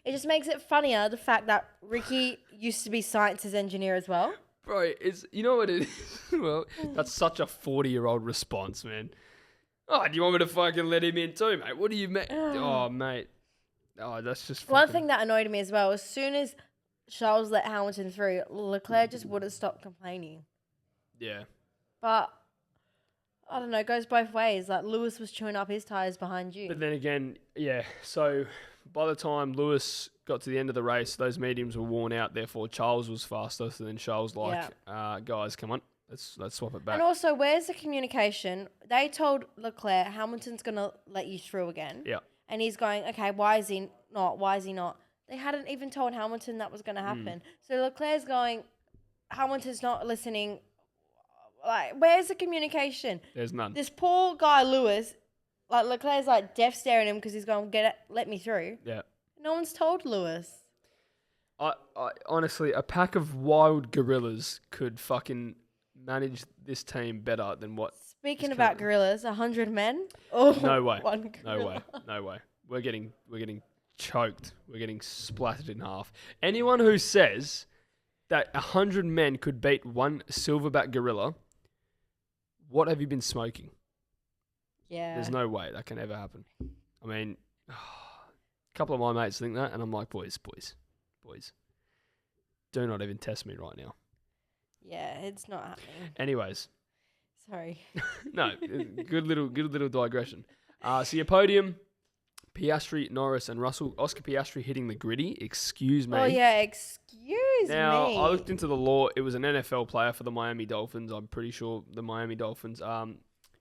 it just makes it funnier, the fact that Ricky used to be Science's engineer as well. Bro, you know what it is? Well, that's such a 40-year-old response, man. Oh, do you want me to fucking let him in too, mate? What do you mean? Oh, mate. Oh, that's just fucking... One thing that annoyed me as well, as soon as Charles let Hamilton through, Leclerc just wouldn't stop complaining. Yeah. But, I don't know, it goes both ways. Like, Lewis was chewing up his tyres behind you. But then again, yeah, so by the time Lewis got to the end of the race, those mediums were worn out, therefore Charles was faster, so then Charles guys, come on, let's swap it back. And also, where's the communication? They told Leclerc, Hamilton's going to let you through again. Yeah. And he's going, okay, why is he not? They hadn't even told Hamilton that was going to happen. So Leclerc's going, Hamilton's not listening. Like, where's the communication? There's none. This poor guy, Lewis, like, Leclerc's like deaf staring him because he's going, let me through. Yeah. No one's told Lewis. I honestly, a pack of wild gorillas could fucking manage this team better than what... Speaking about gorillas, 100 men? Oh, no way. No way. We're getting choked. We're getting splattered in half. Anyone who says that 100 men could beat one silverback gorilla, what have you been smoking? Yeah. There's no way that can ever happen. I mean, a couple of my mates think that, and I'm like, boys, do not even test me right now. Yeah, it's not happening. Anyways. Sorry. No, good little digression. So your podium, Piastri, Norris, and Russell. Oscar Piastri hitting the griddy. Excuse me. Oh, yeah, excuse me. Now, I looked into the law. It was an NFL player for the Miami Dolphins. I'm pretty sure the Miami Dolphins.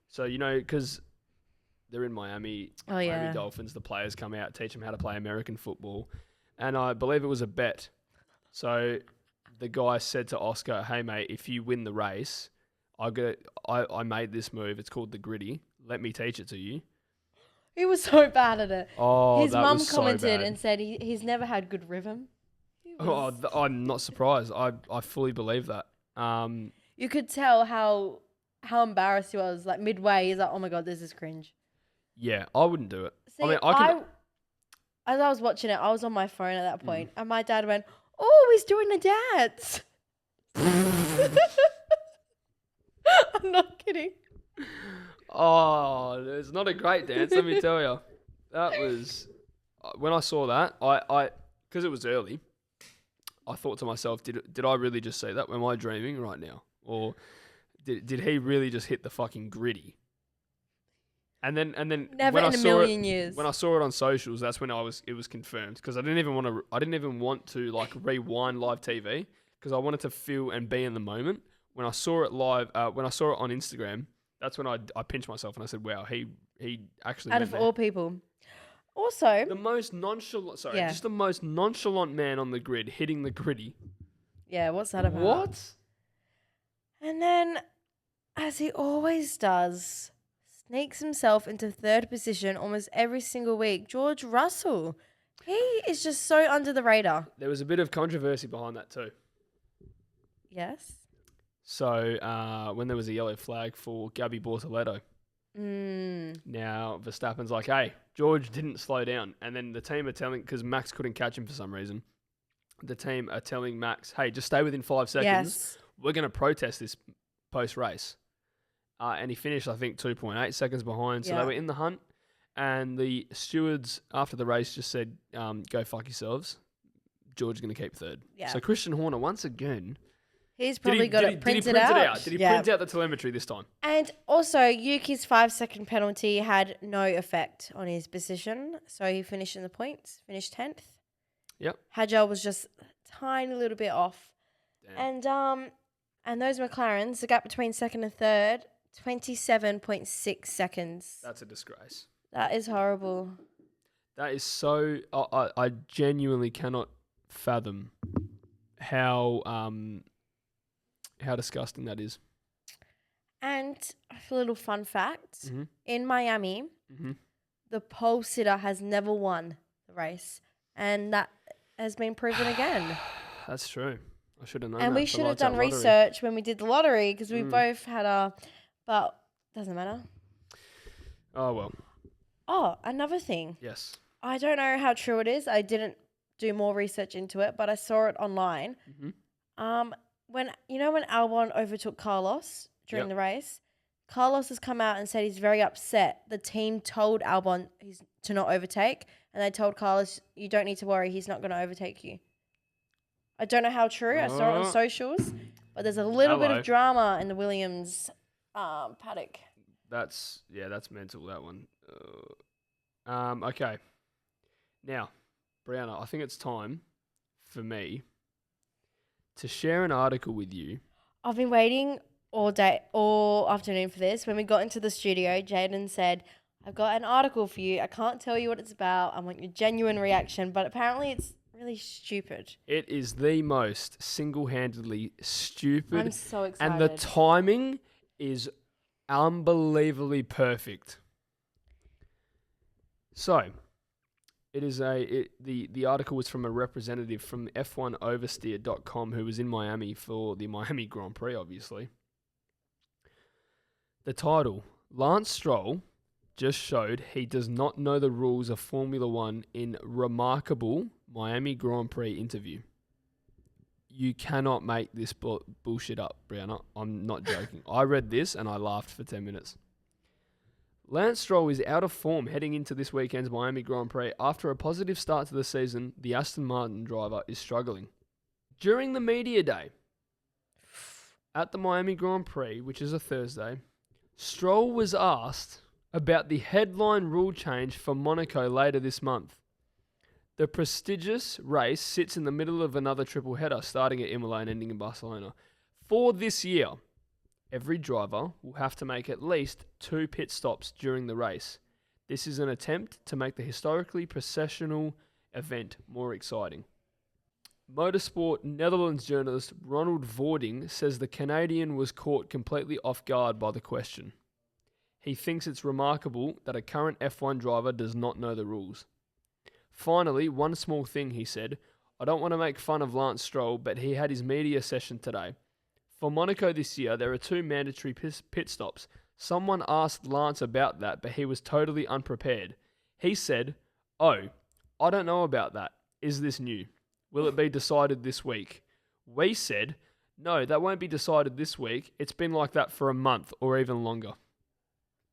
So, you know, because they're in Miami, Miami Dolphins, the players come out, teach them how to play American football. And I believe it was a bet. So the guy said to Oscar, hey, mate, if you win the race, I made this move. It's called the griddy. Let me teach it to you. He was so bad at it. Oh, his mum commented and said he's never had good rhythm. I'm not surprised. I fully believe that. You could tell how embarrassed he was. Like midway, he's like, "Oh my god, this is cringe." Yeah, I wouldn't do it. See, as I was watching it, I was on my phone at that point, and my dad went, "Oh, he's doing the dance." I'm not kidding. Oh, it's not a great dance, let me tell you. That was... When I saw that, I because it was early, I thought to myself, did I really just say that? Am I dreaming right now? Or did he really just hit the fucking griddy? And then never in a million years. When I saw it on socials, that's when it was confirmed, because I didn't even want to like rewind live TV, because I wanted to feel and be in the moment when I saw it live, when I saw it on Instagram, that's when I pinched myself and I said, "Wow, he actually." Out of all people, also the most nonchalant. Sorry, Yeah. just the most nonchalant man on the grid hitting the griddy. yeah, what's that about? What? And then, as he always does, sneaks himself into third position almost every single week. George Russell, he is just so under the radar. There was a bit of controversy behind that too. Yes. So when there was a yellow flag for Gabby Bortoleto, now Verstappen's like, "Hey, George didn't slow down," and then the team are telling, because Max couldn't catch him for some reason, the team are telling Max, "Hey, just stay within 5 seconds. Yes. We're going to protest this post-race." And he finished, I think, 2.8 seconds behind. So they were in the hunt. And the stewards, after the race, just said, "Go fuck yourselves. George is going to keep third." Yeah. So Christian Horner, once again... He's probably got it printed out. Did he print out the telemetry this time? And also, Yuki's 5-second penalty had no effect on his position. So he finished in the points, finished 10th. Yep. Hadjar was just a tiny little bit off. Damn. And those McLarens, the gap between second and third, 27.6 seconds. That's a disgrace. That is horrible. That is so... I genuinely cannot fathom how disgusting that is. And a little fun fact, Mm-hmm. in Miami, the pole sitter has never won the race. And that has been proven again. That's true. I should have known And that. we should have done research when we did the lottery because we both had but doesn't matter. Oh, well. Oh, another thing. Yes. I don't know how true it is. I didn't do more research into it, but I saw it online. When Albon overtook Carlos during the race, Carlos has come out and said he's very upset. The team told Albon to not overtake, and they told Carlos, "You don't need to worry. He's not going to overtake you." I don't know how true. I saw it on socials, but there's a little bit of drama in the Williams paddock. That's mental, that one. Okay. Now, Brianna, I think it's time for me to share an article with you. I've been waiting all afternoon for this. When we got into the studio, Jayden said, "I've got an article for you. I can't tell you what it's about. I want your genuine reaction," but apparently it's really stupid. It is the most single-handedly stupid. I'm so excited. And the timing is unbelievably perfect. So, it is the article was from a representative from F1oversteer.com who was in Miami for the Miami Grand Prix, obviously. The title, Lance Stroll just showed he does not know the rules of Formula One in remarkable Miami Grand Prix interview. You cannot make this bullshit up, Brianna. I'm not joking. I read this and I laughed for 10 minutes. Lance Stroll is out of form heading into this weekend's Miami Grand Prix. After a positive start to the season, the Aston Martin driver is struggling. During the media day at the Miami Grand Prix, which is a Thursday, Stroll was asked about the headline rule change for Monaco later this month. The prestigious race sits in the middle of another triple header, starting at Imola and ending in Barcelona. For this year, every driver will have to make at least 2 pit stops during the race. This is an attempt to make the historically processional event more exciting. Motorsport Netherlands journalist Ronald Voording says the Canadian was caught completely off guard by the question. He thinks it's remarkable that a current F1 driver does not know the rules. Finally, one small thing, he said. I don't want to make fun of Lance Stroll, but he had his media session today. For Monaco this year, there are 2 mandatory pit stops. Someone asked Lance about that, but he was totally unprepared. He said, "Oh, I don't know about that. Is this new? Will it be decided this week?" We said, "No, that won't be decided this week. It's been like that for a month or even longer."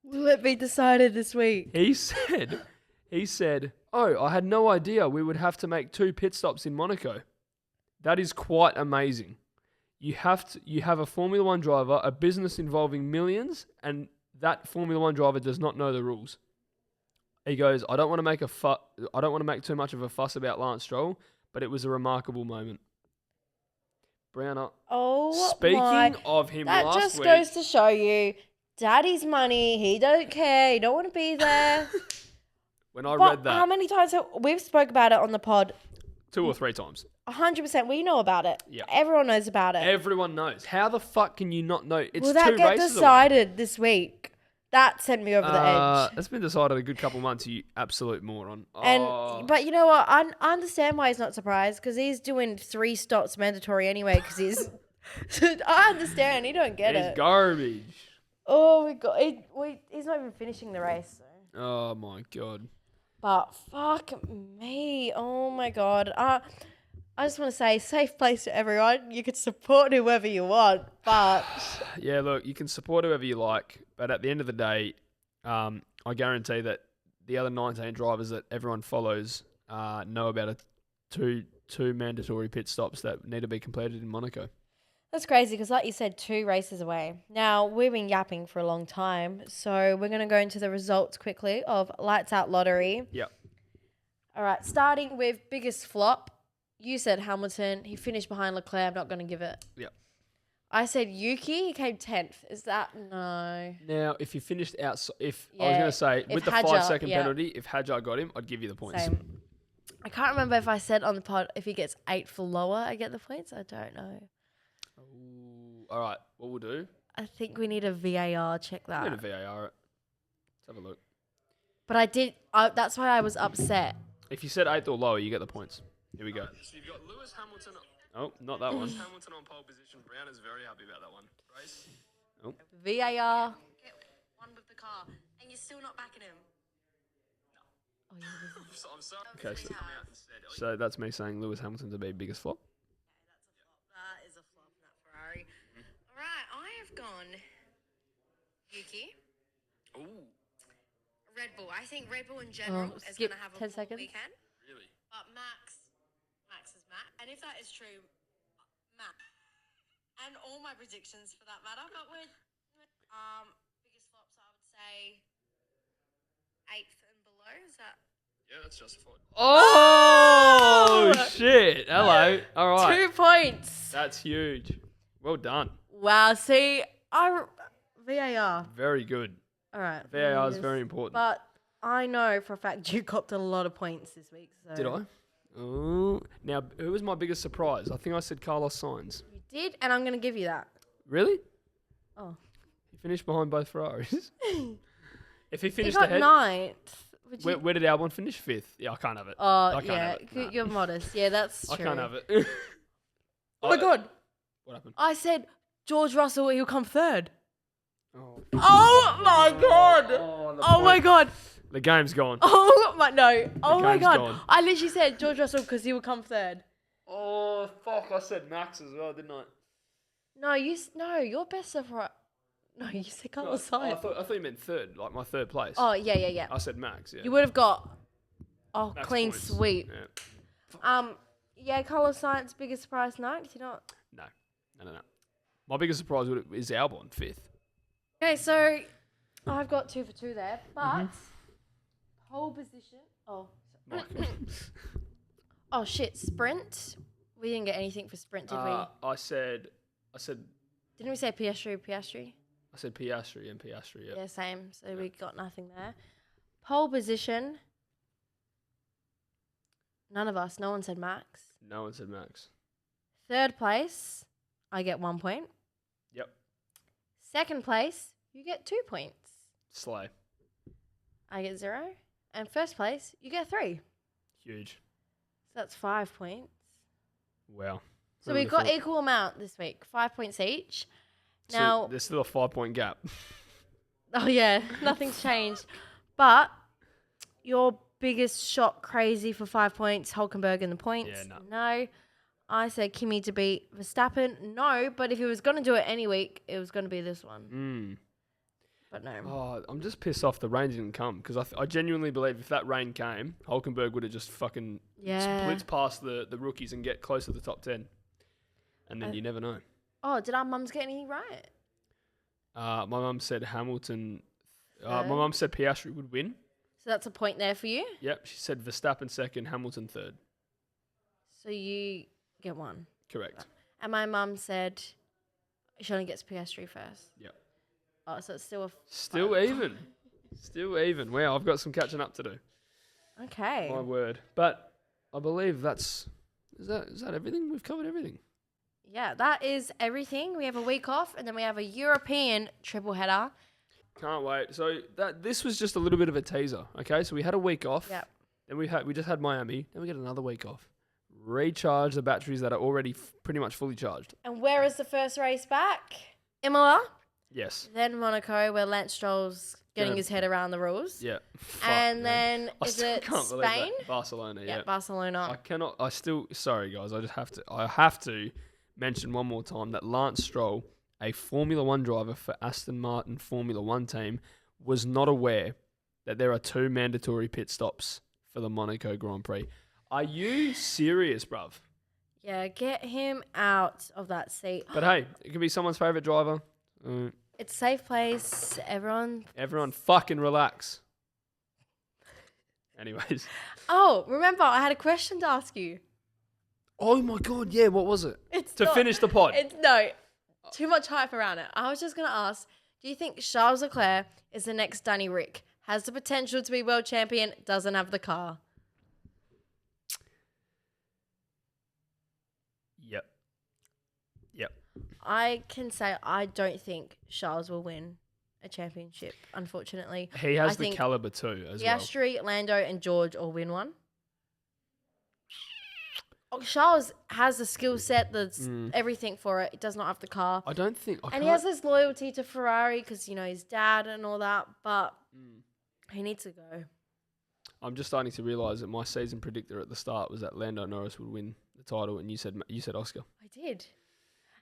Will it be decided this week? He said, "Oh, I had no idea we would have to make 2 pit stops in Monaco. That is quite amazing. You have a Formula One driver, a business involving millions, and that Formula One driver does not know the rules." He goes, I don't want to make too much of a fuss about Lance Stroll, but it was a remarkable moment. Brianna. Oh, Speaking of him that last just week. goes to show you, Daddy's money. He don't care. He don't want to be there. When I read that. How many times we've spoke about it on the pod? 2 or 3 times. 100%. We know about it. Yeah. Everyone knows about it. Everyone knows. How the fuck can you not know? It's Will that 2 get races decided this week? That sent me over the edge. It's been decided a good couple months, you absolute moron. But you know what? I understand why he's not surprised, because he's doing 3 stops mandatory anyway. Because he's, I understand. He don't get it. He's garbage. Oh my god, he's not even finishing the race. So. Oh my god. But fuck me. Oh my god. I just want to say, safe place to everyone. You can support whoever you want, but Yeah, look, you can support whoever you like, but at the end of the day, I guarantee that the other 19 drivers that everyone follows know about two mandatory pit stops that need to be completed in Monaco. that's crazy because, like you said, 2 races away. Now, we've been yapping for a long time, so we're going to go into the results quickly of Lights Out Lottery. Yep. All right, starting with biggest flop. You said Hamilton. He finished behind Leclerc. I'm not going to give it. Yep. I said Yuki. He came 10th. Is that? No. Now, if you finished outside, I was Yeah, going to say, with the Hadjar, 5-second penalty, if Hadjar got him, I'd give you the points. Same. I can't remember if I said on the pod if he gets 8th or lower, I get the points. I don't know. Ooh, all right, what we'll do, I think we need a VAR. Check that. I'm going to VAR it. Let's have a look. But I did. That's why I was upset. If you said 8th or lower, you get the points. Here we go. So you've got Lewis Hamilton. Oh, not that one. Hamilton on pole position. Brianna's very happy about that one. Race. Oh. VAR. Get one with the car, and you're still not backing him. Oh, yeah, this is- I'm sorry. Okay, so that's me saying Lewis Hamilton to be biggest flop. That is a flop, not Ferrari. All right, I have gone Yuki. Ooh, Red Bull. I think Red Bull in general is skip going to have a 10 poor seconds. weekend. really? But Max is Max. And if that is true, Max. And all my predictions for that matter. But with biggest flops, I would say 8th and below. Is that? Yeah, that's justified. Oh, shit. Hello. All right. 2 points. That's huge. Well done. Wow. See, VAR. Very good. All right. VAR is very important. But I know for a fact you copped a lot of points this week. So. Did I? Oh. Now, who was my biggest surprise? I think I said Carlos Sainz. You did, and I'm going to give you that. Really? Oh. He finished behind both Ferraris. If he He finished got ahead, 9th. Would you... where did Albon finish? 5th. Yeah, I can't have it. Oh, I can't yeah. have it. Nah. You're modest. Yeah, that's true. I can't have it. Oh, my God. What happened? I said George Russell, he'll come 3rd. Oh, Oh, my God. Oh, my God. The game's gone. Oh, my, no. Oh, my game's God. gone. I literally said George Russell because he will come 3rd. Oh, fuck. I said Max as well, didn't I? No, your best so far. No, you said Carlos I Sainz. thought you meant 3rd, like my 3rd place. Oh, yeah. I said Max, yeah. You would have got Max clean points. sweep. Yeah. Yeah, Carlos Sainz, biggest surprise night. Did you not? No. My biggest surprise is Albon, 5th. Okay, so I've got 2 for 2 there, but pole position. Oh, Michael. oh shit, sprint. We didn't get anything for sprint, did we? I said Didn't we say Piastri? I said Piastri and Piastri, yeah. Yeah, same. So we got nothing there. Pole position. None of us. No one said Max. No one said Max. 3rd place, I get 1 point. Yep. 2nd place, you get 2 points. Slay. I get 0. And 1st place, you get 3. Huge. So that's 5 points. Wow. So we've got equal amount this week, 5 points each. Now, so there's still a 5-point gap. oh yeah, nothing's changed. But your biggest shock crazy for 5 points, Hulkenberg in the points. Yeah, No. I said Kimi to beat Verstappen. No, but if he was going to do it any week, it was going to be this one. But no. Oh, I'm just pissed off the rain didn't come because I genuinely believe if that rain came, Hulkenberg would have just fucking splits past the rookies and get close to the top 10. And then you never know. Oh, did our mums get anything right? My mum said Hamilton. My mum said Piastri would win. So that's a point there for you. Yep, she said Verstappen 2nd, Hamilton 3rd. So you get 1. Correct. And my mum said she only gets Piastri first. Yep. Oh, so it's still Still even. Still even. Wow, I've got some catching up to do. Okay. My word. But I believe is that everything? We've covered everything. Yeah, that is everything. We have a week off, and then we have a European triple header. Can't wait. So this was just a little bit of a teaser. Okay, so we had a week off. Yep. Then we just had Miami. Then we get another week off. Recharge the batteries that are already pretty much fully charged. And where is the first race back? Imola. Yes. Then Monaco, where Lance Stroll's getting his head around the rules. Yeah. And then is it Spain? Barcelona. Yeah, Yeah. Barcelona. Sorry guys, I have to mention one more time that Lance Stroll, a Formula One driver for Aston Martin Formula One team, was not aware that there are 2 mandatory pit stops for the Monaco Grand Prix. Are you serious, bruv? Yeah, get him out of that seat. But hey, it could be someone's favourite driver. It's a safe place. Everyone fucking relax. Anyways. Oh, remember, I had a question to ask you. Oh my God, yeah, what was it? Finish the pod. No, too much hype around it. I was just going to ask, do you think Charles Leclerc is the next Danny Rick? Has the potential to be world champion, doesn't have the car? Yep. I can say I don't think Charles will win a championship, unfortunately. He has the caliber too, as well. Piastri, Lando, and George all win one. Oh, Charles has the skill set, that's everything for it. He does not have the car. And he has this loyalty to Ferrari because, his dad and all that, but he needs to go. I'm just starting to realise that my season predictor at the start was that Lando Norris would win the title, and you said Oscar. I did.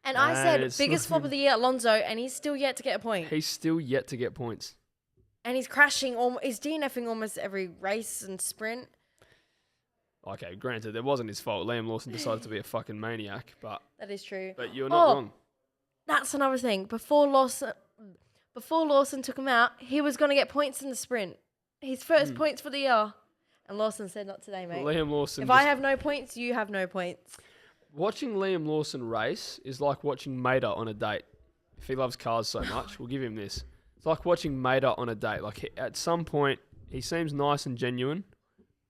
And I said biggest flop of the year, Alonso, and he's still yet to get a point. He's still yet to get points. And he's crashing, he's DNFing almost every race and sprint. Okay, granted, it wasn't his fault. Liam Lawson decided to be a fucking maniac, but... That is true. But you're not wrong. That's another thing. Before Lawson took him out, he was going to get points in the sprint. His first points for the year. And Lawson said, not today, mate. Liam Lawson... If I have no points, you have no points. Watching Liam Lawson race is like watching Mater on a date. If he loves cars so much, we'll give him this. It's like watching Mater on a date. Like, at some point, he seems nice and genuine,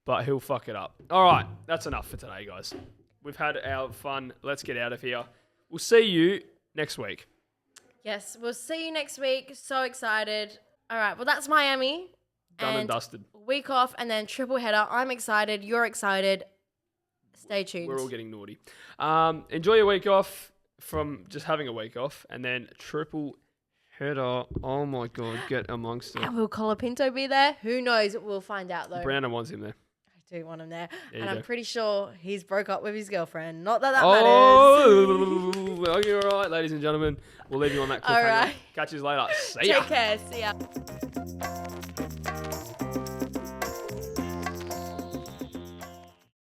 but he'll fuck it up. All right, that's enough for today, guys. We've had our fun. Let's get out of here. We'll see you next week. Yes, we'll see you next week. So excited. All right, well, that's Miami. Done and dusted. Week off and then triple header. I'm excited. You're excited. Stay tuned. We're all getting naughty. Enjoy your week off from just having a week off, and then triple header. Oh my God, get amongst it. And will Colapinto be there? Who knows? We'll find out though. Brianna wants him there. I do want him there. And I'm pretty sure he's broke up with his girlfriend. Not that matters. Oh, okay, all right, ladies and gentlemen. We'll leave you on that cliffhanger. All right. Catch you later. See ya. Take care. See ya.